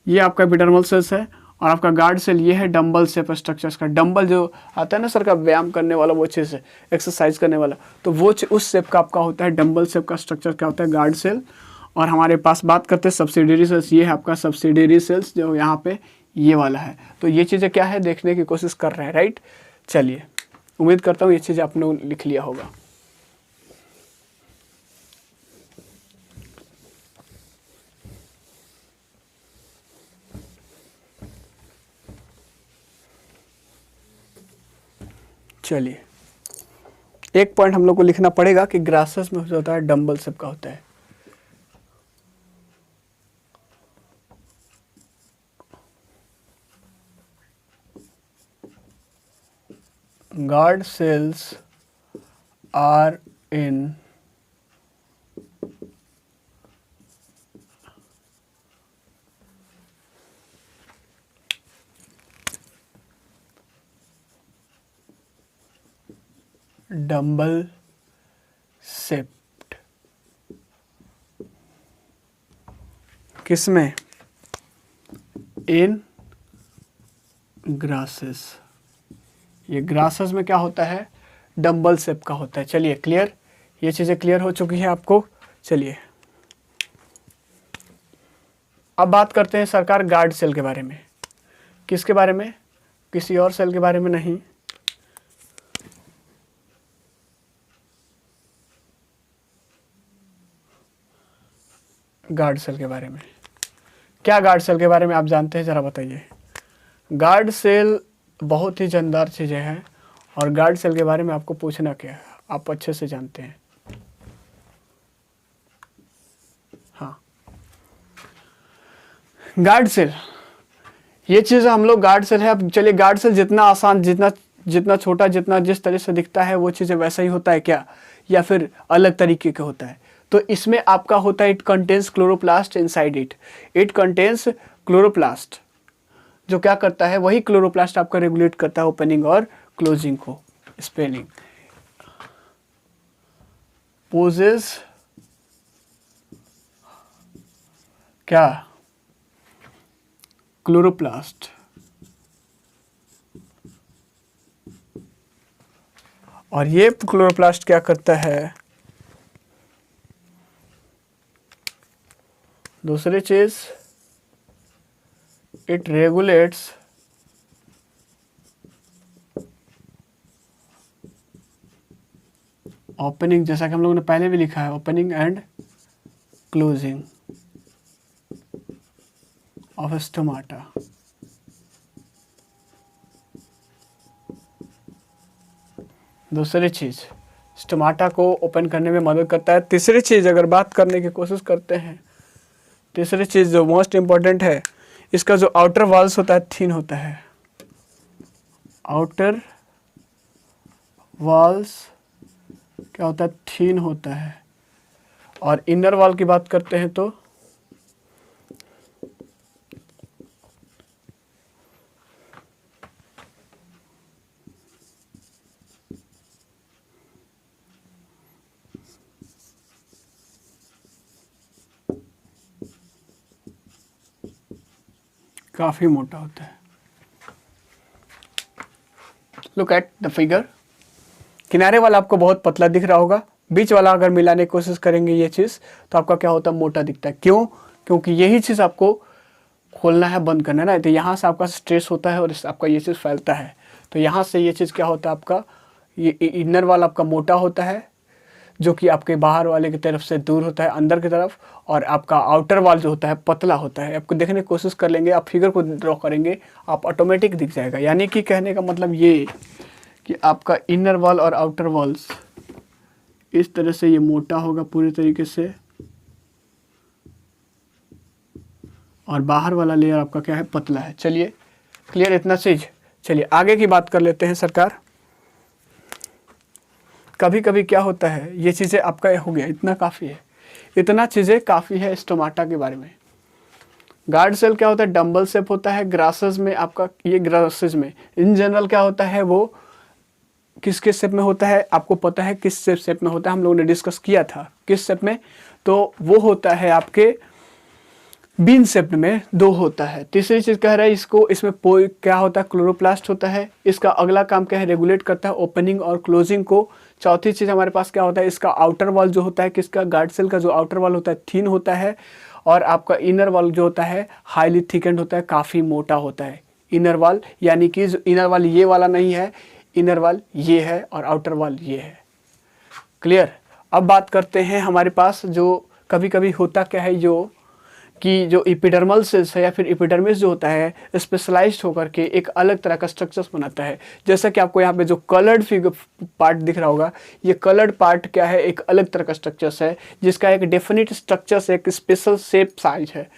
ये आपका एपिडर्मल सेल्स है। और आपका गार्ड सेल ये है डंबल शेप स्ट्रक्चर्स का, डंबल जो आता है ना सर का व्यायाम करने वाला वो चीज़ है, एक्सरसाइज करने वाला, तो वो उस शेप का आपका होता है, डंबल शेप का स्ट्रक्चर क्या होता है, गार्ड सेल। और हमारे पास बात करते हैं सब्सिडियरी सेल्स, ये है आपका सब्सिडियरी सेल्स जो यहाँ पे ये वाला है। तो ये चीज़ें क्या है देखने की कोशिश कर रहे हैं, राइट। चलिए, उम्मीद करता हूँ ये चीज़ आपने लिख लिया होगा। चलिए, एक पॉइंट हम लोग को लिखना पड़ेगा कि ग्रासेस में जो होता है डंबल शेप का होता है। Guard cells are in dumbbell shaped. किसमें? In grasses. ये ग्रासेस में क्या होता है, डंबल शेप का होता है। चलिए, क्लियर, ये चीज़ें क्लियर हो चुकी हैं आपको। चलिए, अब बात करते हैं सरकार गार्ड सेल के बारे में। किसके बारे में? किसी और सेल के बारे में नहीं, गार्ड सेल के बारे में। क्या गार्ड सेल के बारे में आप जानते हैं, ज़रा बताइए। गार्ड सेल बहुत ही जानदार चीज़ें हैं, और गार्ड सेल के बारे में आपको पूछना क्या है, आप अच्छे से जानते हैं। हाँ, गार्ड सेल, ये चीज़ हम लोग गार्ड सेल है। अब चलिए, गार्ड सेल जितना आसान, जितना छोटा, जितना जिस तरह से दिखता है वो चीज़ें वैसा ही होता है क्या, या फिर अलग तरीके का होता है? तो इसमें आपका होता है it contains chloroplast inside it. It contains chloroplast, जो क्या करता है, वही क्लोरोप्लास्ट आपका रेगुलेट करता है ओपनिंग और क्लोजिंग को। स्पेलिंग पोजेस क्या, क्लोरोप्लास्ट। और ये क्लोरोप्लास्ट क्या करता है, दूसरी चीज, इट रेगुलेट्स ओपनिंग, जैसा कि हम लोगों ने पहले भी लिखा है, opening and closing of stomata. दूसरी चीज, स्टोमाटा को ओपन करने में मदद करता है। तीसरी चीज अगर बात करने की कोशिश करते हैं, तीसरी चीज जो मोस्ट इंपॉर्टेंट है, इसका जो आउटर वॉल्स होता है थिन होता है। आउटर वॉल्स क्या होता है, थिन होता है। और इनर वॉल की बात करते हैं तो काफी मोटा होता है। Look at the figure. किनारे वाला आपको बहुत पतला दिख रहा होगा, बीच वाला अगर मिलाने की कोशिश करेंगे ये चीज़, तो आपका क्या होता है, मोटा दिखता है। क्यों? क्योंकि यही चीज़ आपको खोलना है, बंद करना है ना, तो यहाँ से आपका स्ट्रेस होता है और आपका ये चीज़ फैलता है। तो यहाँ से ये चीज़ क्या होता है, आपका ये इनर वाला आपका मोटा होता है, जो कि आपके बाहर वाले की तरफ से दूर होता है अंदर की तरफ, और आपका आउटर वाल जो होता है पतला होता है। आपको देखने की कोशिश कर लेंगे, आप फिगर को ड्रॉ करेंगे, आप ऑटोमेटिक दिख जाएगा। यानी कि कहने का मतलब ये कि आपका इनर वॉल और आउटर वॉल्स इस तरह से ये मोटा होगा पूरी तरीके से, और बाहर वाला लेयर आपका क्या है, पतला है। चलिए, क्लियर इतना चीज। चलिए आगे की बात कर लेते हैं सरकार। कभी कभी क्या होता है, ये चीज़ें आपका हो गया, इतना काफ़ी है, इतना चीज़ें काफ़ी है स्टोमाटा के बारे में। गार्ड सेल क्या होता है, डम्बल शेप होता है। ग्रासेस में आपका, ये ग्रासेस में इन जनरल क्या होता है, वो किस किस शेप में होता है, आपको पता है किस शेप में होता है, हम लोगों ने डिस्कस किया था किस शेप में, तो वो होता है आपके बीन शेप में दो होता है। तीसरी चीज कह रहा है इसको, इसमें क्या होता है, क्लोरोप्लास्ट होता है। इसका अगला काम क्या है, रेगुलेट करता है ओपनिंग और क्लोजिंग को। चौथी चीज हमारे पास क्या होता है, इसका आउटर वॉल जो होता है, किसका, गार्ड सेल का जो आउटर वॉल होता है थिन होता है, और आपका इनर वॉल जो होता है हाईली थिकेंड होता है, काफी मोटा होता है इनर वॉल। यानी कि इनर वॉल ये वाला नहीं है, इनर वॉल ये है और आउटर वॉल ये है। क्लियर। अब बात करते हैं हमारे पास जो कभी कभी होता क्या है, कि जो एपिडर्मल सेल्स है या फिर एपिडर्मिस जो होता है स्पेशलाइज्ड होकर के एक अलग तरह का स्ट्रक्चर्स बनाता है। जैसा कि आपको यहाँ पे जो कलर्ड फिगर पार्ट दिख रहा होगा, ये कलर्ड पार्ट क्या है, एक अलग तरह का स्ट्रक्चर्स है जिसका एक डेफिनेट स्ट्रक्चर्स, एक स्पेशल शेप साइज है,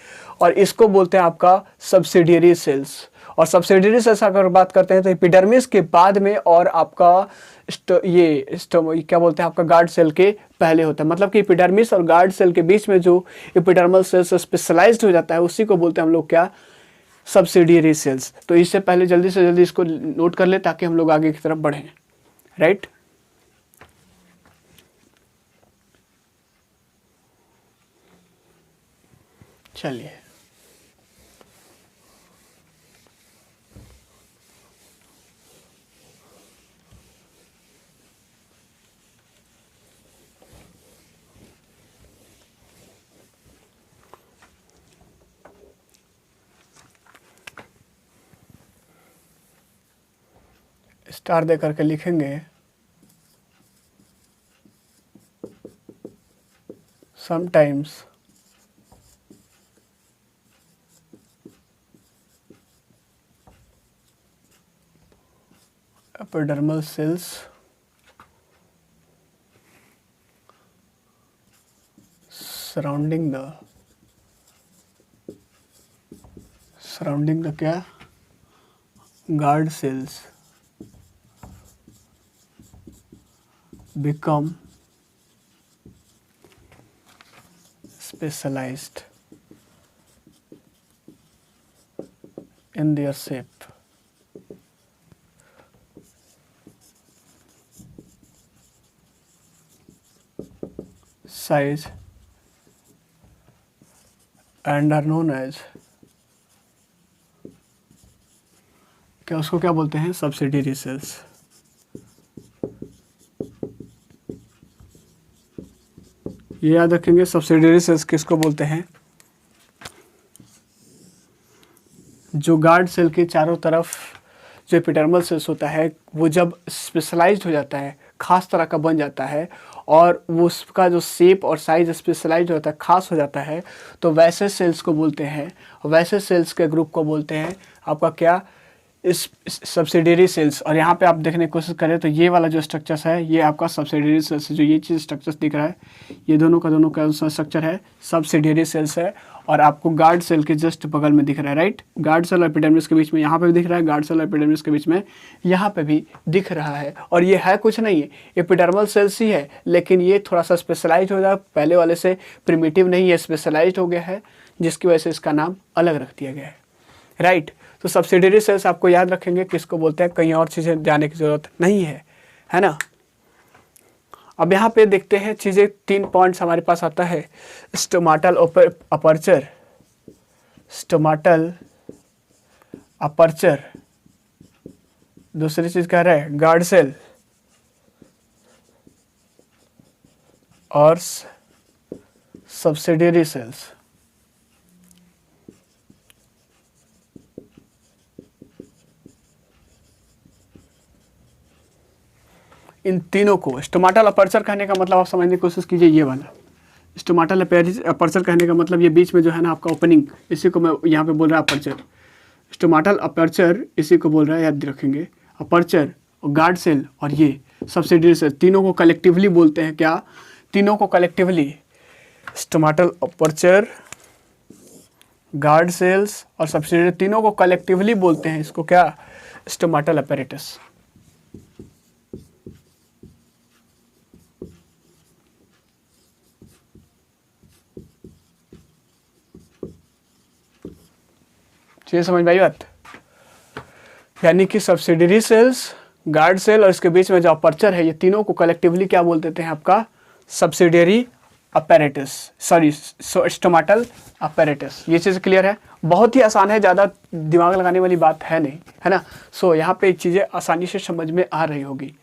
और इसको बोलते हैं आपका सब्सिडियरी सेल्स। और सब्सिडियरी सेल्स अगर बात करते हैं तो एपिडर्मिस के बाद में और आपका क्या बोलते हैं, आपका गार्ड सेल के पहले होता है। मतलब कि एपिडर्मिस और गार्ड सेल के बीच में जो एपिडर्मल सेल्स स्पेशलाइज्ड हो जाता है उसी को बोलते हैं हम लोग क्या, सब्सिडियरी सेल्स। तो इससे पहले जल्दी से जल्दी इसको नोट कर ले ताकि हम लोग आगे की तरफ बढ़ें। राइट। चलिए, स्टार दे करके लिखेंगे sometimes epidermal cells surrounding the क्या, guard cells become specialized in their shape. Size and are known as, क्या उसको क्या बोलते हैं, सब्सिडियरी सेल्स। ये याद रखेंगे, सब्सिडियरी सेल्स किसको बोलते हैं, जो गार्ड सेल के चारों तरफ जो एपिडर्मल सेल्स होता है वो जब स्पेशलाइज्ड हो जाता है, खास तरह का बन जाता है, और वो उसका जो शेप और साइज स्पेशलाइज्ड होता है, खास हो जाता है, तो वैसे सेल्स को बोलते हैं, वैसे सेल्स के ग्रुप को बोलते हैं आपका क्या, इस सब्सिडियरी सेल्स। और यहाँ पे आप देखने की कोशिश करें तो ये वाला जो स्ट्रक्चर्स है ये आपका सब्सिडियरी सेल्स, जो ये चीज़ स्ट्रक्चर्स दिख रहा है ये दोनों का स्ट्रक्चर है सब्सिडियरी सेल्स है। और आपको गार्ड सेल के जस्ट बगल में दिख रहा है, राइट, गार्ड सेल और एपिडर्मिस के बीच में यहाँ पे भी दिख रहा है, गार्ड सेल और एपिडर्मिस के बीच में यहाँ पे भी दिख रहा है। और ये है कुछ नहीं है, एपिडर्मल सेल्स ही है, लेकिन ये थोड़ा सा स्पेशलाइज हो जाए, पहले वाले से प्रिमिटिव नहीं है, स्पेशलाइज हो गया है, जिसकी वजह से इसका नाम अलग रख दिया गया है। राइट। तो सब्सिडियरी सेल्स आपको याद रखेंगे किसको बोलते हैं, कहीं और चीज़ें जाने की ज़रूरत नहीं है ना। अब यहाँ पे देखते हैं चीज़ें, 3 पॉइंट्स हमारे पास आता है, स्टोमाटल अपर्चर, स्टोमाटल अपर्चर, दूसरी चीज़ कह रहा है गार्ड सेल और सब्सिडियरी सेल्स। इन तीनों को स्टोमाटल अपर्चर कहने का मतलब आप समझने की कोशिश कीजिए, ये वाला स्टोमाटल अपर्चर कहने का मतलब ये बीच में जो है ना आपका ओपनिंग, इसी को मैं यहाँ पे बोल रहा अपर्चर, स्टोमाटल अपर्चर इसी को बोल रहा है, याद रखेंगे। अपर्चर और गार्ड सेल और ये सब्सिडियरी सेल, तीनों को कलेक्टिवली बोलते हैं क्या, तीनों को collectively stomatal aperture, guard cells और सब्सिडियरी, तीनों को कलेक्टिवली बोलते हैं इसको क्या, स्टोमाटल अपैरेटस। चलिए समझ में आई बात। यानी कि सब्सिडरी सेल्स, गार्ड सेल और इसके बीच में जो अपर्चर है, ये तीनों को कलेक्टिवली क्या बोल देते हैं? आपका subsidiary apparatus, sorry stomatal apparatus. ये चीज़ क्लियर है? बहुत ही आसान है, ज़्यादा दिमाग लगाने वाली बात है नहीं, है ना। सो यहाँ पे चीज़ें आसानी से समझ में आ रही होगी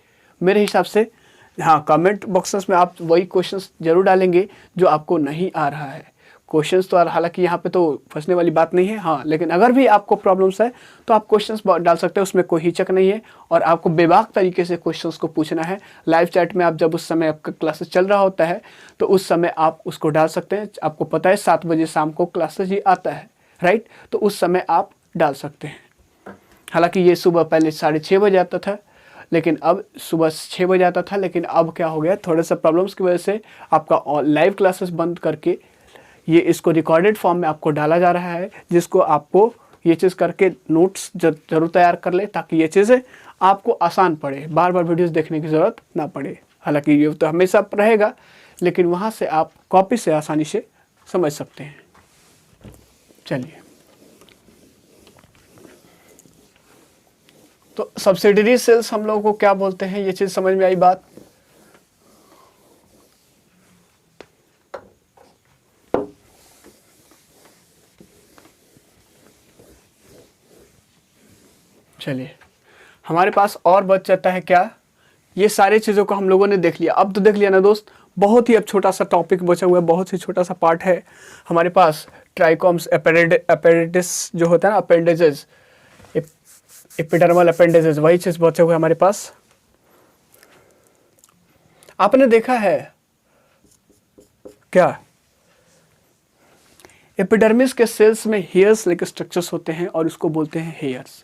मेरे हिसाब से। हाँ, कमेंट बॉक्सेस में आप वही क्वेश्चंस जरूर डालेंगे जो आपको नहीं आ रहा है। क्वेश्चंस तो हालांकि यहाँ पे तो फंसने वाली बात नहीं है, हाँ, लेकिन अगर भी आपको प्रॉब्लम्स है तो आप क्वेश्चंस डाल सकते हैं, उसमें कोई हिचक नहीं है। और आपको बेबाक तरीके से क्वेश्चंस को पूछना है। लाइव चैट में आप जब उस समय आपका क्लासेस चल रहा होता है तो उस समय आप उसको डाल सकते हैं। आपको पता है 7 बजे शाम को क्लासेस ही आता है, राइट? तो उस समय आप डाल सकते हैं। हालांकि ये सुबह पहले 6:30 बजे आता था, लेकिन अब सुबह 6 बजे आता था, लेकिन अब क्या हो गया, थोड़े से प्रॉब्लम्स की वजह से आपका लाइव क्लासेस बंद करके ये इसको रिकॉर्डेड फॉर्म में आपको डाला जा रहा है, जिसको आपको ये चीज़ करके नोट्स जरूर तैयार कर ले, ताकि ये चीज़ें आपको आसान पड़े, बार बार वीडियोस देखने की ज़रूरत ना पड़े। हालांकि ये तो हमेशा रहेगा, लेकिन वहाँ से आप कॉपी से आसानी से समझ सकते हैं। चलिए, तो सब्सिडरी सेल्स हम लोगों को क्या बोलते हैं, ये चीज़ समझ में आई बात? चलिए, हमारे पास और बच जाता है क्या? ये सारी चीज़ों को हम लोगों ने देख लिया। अब तो देख लिया ना दोस्त, बहुत ही अब छोटा सा टॉपिक बचा हुआ है, बहुत ही छोटा सा पार्ट है हमारे पास। ट्राइकोम्स, अपेरेटिस जो होता है ना, अपेंडेजेस, एपिडर्मल अपेंडेजेस, वही चीज़ बचे हुए हमारे पास। आपने देखा है क्या, एपिडर्मिस के सेल्स में हेयर्स लाइक स्ट्रक्चर्स होते हैं और उसको बोलते हैं हेयर्स।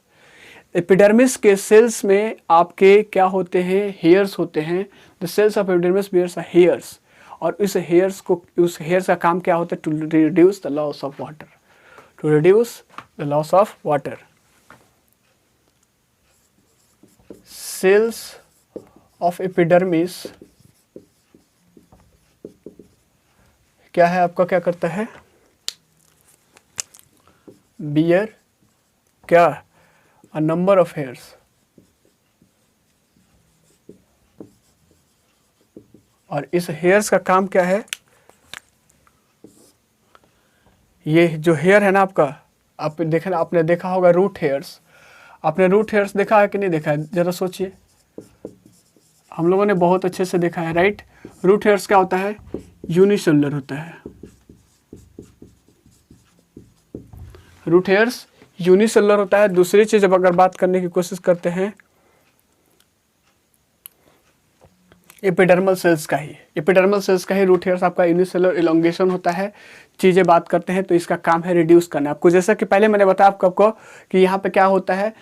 एपिडर्मिस के सेल्स में आपके क्या होते हैं? हेयर्स होते हैं। The cells of epidermis bears are hairs. और उस हेयर्स का काम क्या होता है? To reduce the loss of water, to reduce the loss of water. Cells of epidermis क्या है आपका, क्या करता है? बियर क्या? A number of hairs। और इस हेयर्स का काम क्या है? ये जो हेयर है ना आपका, आप देखना, आपने देखा होगा रूट हेयर्स। आपने रूट हेयर्स देखा है कि नहीं देखा है? जरा सोचिए। हम लोगों ने बहुत अच्छे से देखा है, राइट? रूट हेयर्स क्या होता है? यूनिसेलुलर होता है। रूट हेयर्स यूनिसेलुलर होता है। दूसरी चीज अब अगर बात करने की कोशिश करते हैं, एपिडर्मल सेल्स का ही रूट हेयर्स आपका यूनिसेलुलर इलोंगेशन होता है। चीज़ें बात करते हैं तो इसका काम है रिड्यूस करना। आपको जैसा कि पहले मैंने बताया आपको कि यहाँ पे क्या होता है,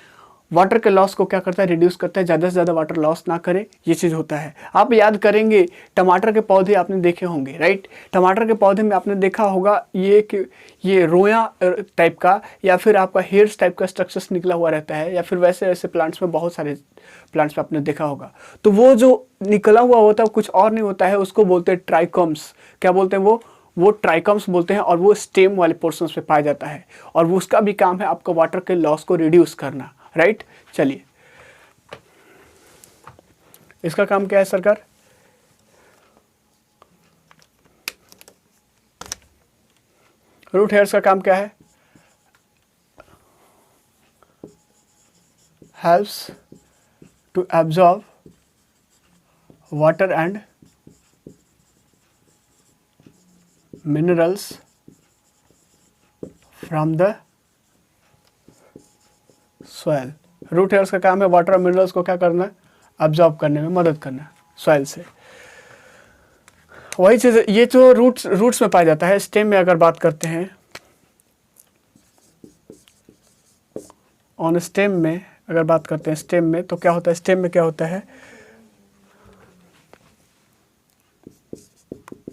वाटर के लॉस को क्या करता है? रिड्यूस करता है, ज़्यादा से ज़्यादा वाटर लॉस ना करे, ये चीज़ होता है। आप याद करेंगे, टमाटर के पौधे आपने देखे होंगे, राइट? टमाटर के पौधे में आपने देखा होगा ये रोया टाइप का या फिर आपका हेयर्स टाइप का स्ट्रक्चर्स निकला हुआ रहता है, या फिर वैसे ऐसे प्लांट्स में, बहुत सारे प्लांट्स में आपने देखा होगा। तो वो जो निकला हुआ होता है कुछ और नहीं होता है, उसको बोलते हैं ट्राइकोम्स। क्या बोलते हैं वो ट्राइकोम्स बोलते हैं। और वो स्टेम वाले पोर्शंस पे पाया जाता है, और वो उसका भी काम है आपका वाटर के लॉस को रिड्यूस करना, राइट? चलिए, इसका काम क्या है सरकार? रूट हेयर्स का काम क्या है? Helps to absorb water and minerals from the soil. Root hairs का काम है वाटर और मिनरल्स को क्या करना? अब्जॉर्ब करने में मदद करना सॉइल से। वही चीज़ ये जो रूट्स में पाया जाता है। स्टेम में अगर बात करते हैं, ऑन स्टेम में अगर बात करते हैं, स्टेम में तो क्या होता है? स्टेम में क्या होता है?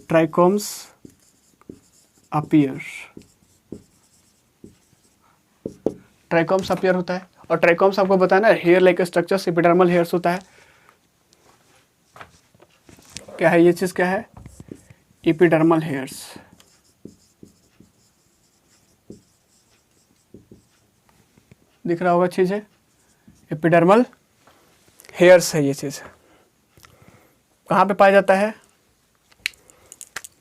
ट्राइकोम्स अपीयर, ट्राइकोम्स अपीयर होता है। और ट्राइकोम्स आपको बताना है hair like structure, epidermal hairs होता है। क्या है ये चीज? क्या है? Epidermal hairs. दिख रहा होगा चीज़ है, एपिडर्मल हेयर्स है ये चीज़। कहाँ पे पाया जाता है,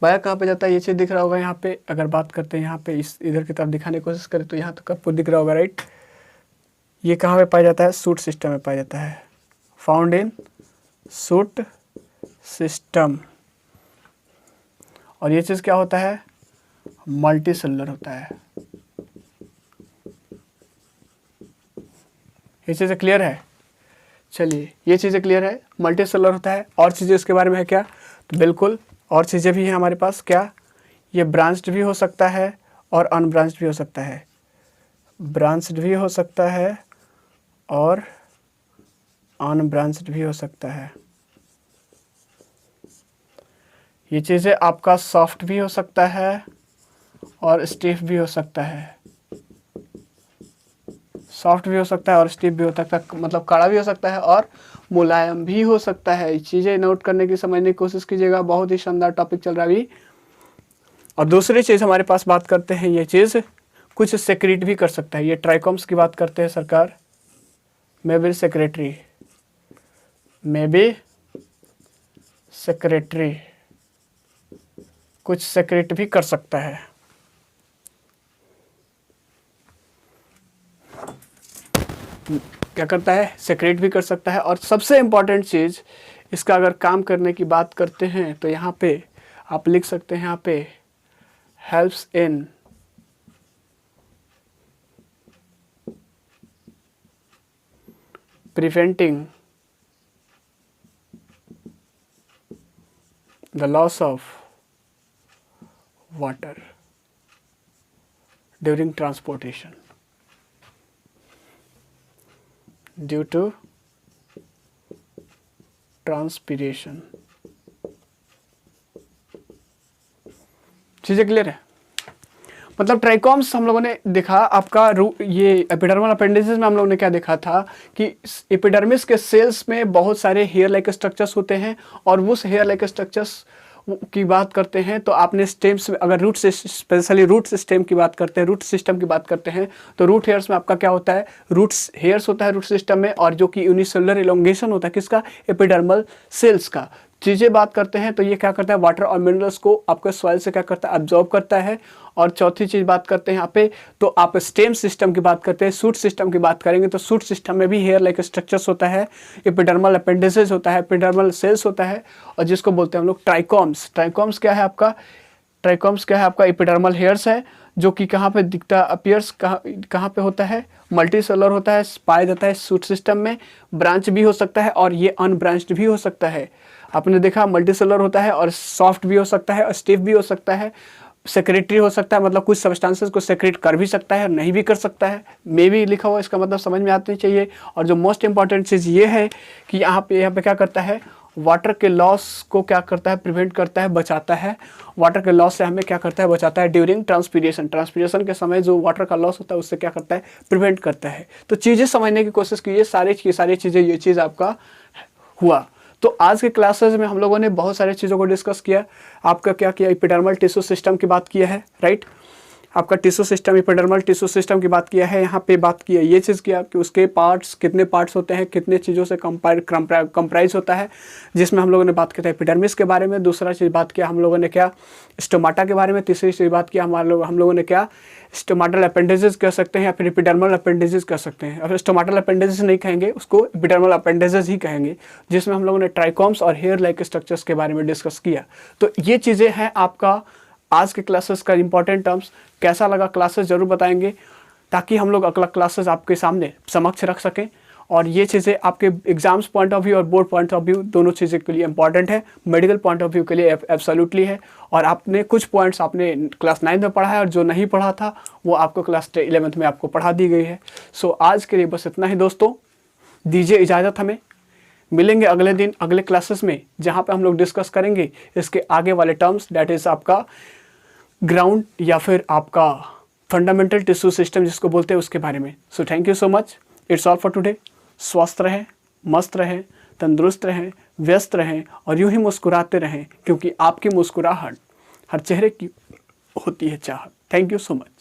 पाया कहाँ पे जाता है, ये चीज़ दिख रहा होगा यहाँ पे। अगर बात करते हैं यहाँ पे इस इधर की तरफ दिखाने की कोशिश करें तो यहाँ तक आपको दिख रहा होगा, राइट। ये कहाँ पे पाया जाता है, सूट सिस्टम में पाया जाता है, फाउंड इन सूट सिस्टम। और ये चीज़ क्या होता है, मल्टी सेलुलर होता है। ये चीज़ें क्लियर है, चलिए ये चीज़ें क्लियर है, मल्टी सेलुलर होता है। और चीज़ें इसके बारे में है क्या, तो बिल्कुल और चीज़ें भी हैं हमारे पास। क्या, ये ब्रांच्ड भी हो सकता है और अनब्रांच्ड भी हो सकता है, ब्रांच्ड भी हो सकता है और अनब्रांच्ड भी हो सकता है। ये चीज़ें आपका सॉफ्ट भी हो सकता है और स्टिफ भी हो सकता है, सॉफ्ट भी हो सकता है और स्टिफ भी हो सकता है, मतलब कड़ा भी हो सकता है और मुलायम भी हो सकता है। चीज़ें नोट करने की, समझने की कोशिश कीजिएगा, बहुत ही शानदार टॉपिक चल रहा है अभी। और दूसरी चीज़ हमारे पास बात करते हैं, ये चीज़ कुछ सेक्रेट भी कर सकता है। ये ट्राइकोम्स की बात करते हैं सरकार, may be secretary, may be secretary, कुछ सेक्रेट भी कर सकता है। क्या करता है, सेक्रेट भी कर सकता है। और सबसे इम्पॉर्टेंट चीज़ इसका अगर काम करने की बात करते हैं तो यहाँ पे आप लिख सकते हैं, यहाँ पे helps in preventing the loss of water during transportation due to transpiration. चीज़ें क्लियर है, मतलब ट्राइकोम्स हम लोगों ने देखा आपका ये एपिडर्मल अपेंडिसेस में हम लोगों ने क्या देखा था कि एपिडर्मिस के सेल्स में बहुत सारे हेयर लाइक स्ट्रक्चर्स होते हैं। और उस हेयर लाइक स्ट्रक्चर्स की बात करते हैं तो आपने स्टेम्स में, अगर रूट से स्पेशली रूट सिस्टम की बात करते हैं, रूट सिस्टम की बात करते हैं तो रूट हेयर्स में आपका क्या होता है, रूट्स हेयर्स होता है रूट सिस्टम में, और जो कि यूनिसेलुलर इलोंगेशन होता है किसका, एपिडर्मल सेल्स का। चीज़ें बात करते हैं तो ये क्या करता है, वाटर और मिनरल्स को आपके सॉइल से क्या करता है, अब्जॉर्ब करता है। और चौथी चीज़ बात करते हैं यहाँ पे, तो आप स्टेम सिस्टम की बात करते हैं, सूट सिस्टम की बात करेंगे तो सूट सिस्टम में भी हेयर लाइक स्ट्रक्चर्स होता है, एपिडर्मल अपेंडिसेस होता है, एपिडर्मल सेल्स होता है, और जिसको बोलते हैं हम लोग ट्राइकोम्स। ट्राइकोम्स क्या है आपका, ट्राइकोम्स क्या है आपका, एपिडर्मल हेयर्स है, जो कि कहाँ पे दिखता, अपीयर्स कहाँ पे होता है, मल्टी सेलुलर होता है, पाया जाता है सूट सिस्टम में, ब्रांच भी हो सकता है और ये अनब्रांच्ड भी हो सकता है। आपने देखा मल्टी सेलुलर होता है और सॉफ्ट भी हो सकता है और स्टिफ भी हो सकता है, सेक्रेटरी हो सकता है, मतलब कुछ सब्सटेंसेस को सेक्रेट कर भी सकता है और नहीं भी कर सकता है, मे भी लिखा हुआ, इसका मतलब समझ में आना चाहिए। और जो मोस्ट इंपॉर्टेंट चीज़ ये है कि यहाँ पे क्या करता है, वाटर के लॉस को क्या करता है, प्रिवेंट करता है, बचाता है। वाटर के लॉस से हमें क्या करता है, बचाता है ड्यूरिंग ट्रांसपीरेशन। ट्रांसपीरेशन के समय जो वाटर का लॉस होता है उससे क्या करता है, प्रिवेंट करता है। तो चीज़ें समझने की कोशिश कीजिए, सारी चीज़ें, ये चीज़ आपका हुआ। तो आज के क्लासेस में हम लोगों ने बहुत सारी चीज़ों को डिस्कस किया। आपका क्या किया, एपिडर्मल टिश्यू सिस्टम की बात किया है, राइट। आपका tissue system, epidermal tissue system की बात किया है, यहाँ पे बात की है, ये चीज़ किया कि उसके पार्ट्स, कितने पार्ट्स होते हैं, कितने चीज़ों से कंप्राइज होता है, जिसमें हम लोगों ने बात किया था एपिडर्मिस के बारे में। दूसरा चीज़ बात किया हम लोगों ने क्या, स्टोमाटा के बारे में। तीसरी चीज़ बात किया हम लोगों ने क्या, स्टोमाटल अपेंडेजेस कह सकते हैं या फिर एपिडर्मल अपेंडेजेस कह सकते हैं। अब स्टोमाटल अपेंडेजेस नहीं कहेंगे, उसको एपिडर्मल अपेंडेजेस ही कहेंगे, जिसमें हम लोगों ने ट्राइकोम्स और हेयर लाइक स्ट्रक्चर्स के बारे में डिस्कस किया। तो ये चीज़ें हैं आपका आज के क्लासेस का इंपॉर्टेंट टर्म्स। कैसा लगा क्लासेस ज़रूर बताएंगे, ताकि हम लोग अगला क्लासेस आपके सामने समक्ष रख सकें। और ये चीज़ें आपके एग्जाम्स पॉइंट ऑफ व्यू और बोर्ड पॉइंट ऑफ व्यू दोनों चीज़ें के लिए इंपॉर्टेंट है, मेडिकल पॉइंट ऑफ व्यू के लिए एब्सोल्युटली है। और आपने कुछ पॉइंट्स आपने क्लास 9 में पढ़ा है और जो नहीं पढ़ा था वो आपको क्लास 11th में आपको पढ़ा दी गई है। सो आज के लिए बस इतना ही दोस्तों, दीजिए इजाज़त हमें। मिलेंगे अगले दिन अगले क्लासेस में, जहाँ पे हम लोग डिस्कस करेंगे इसके आगे वाले टर्म्स, दैट इज़ आपका ग्राउंड या फिर आपका फंडामेंटल टिश्यू सिस्टम जिसको बोलते हैं, उसके बारे में। So thank you so much, it's all for today. स्वस्थ रहें, मस्त रहें, तंदुरुस्त रहें, व्यस्त रहें और यूं ही मुस्कुराते रहें, क्योंकि आपकी मुस्कुराहट हर चेहरे की होती है चाहत। Thank you so much.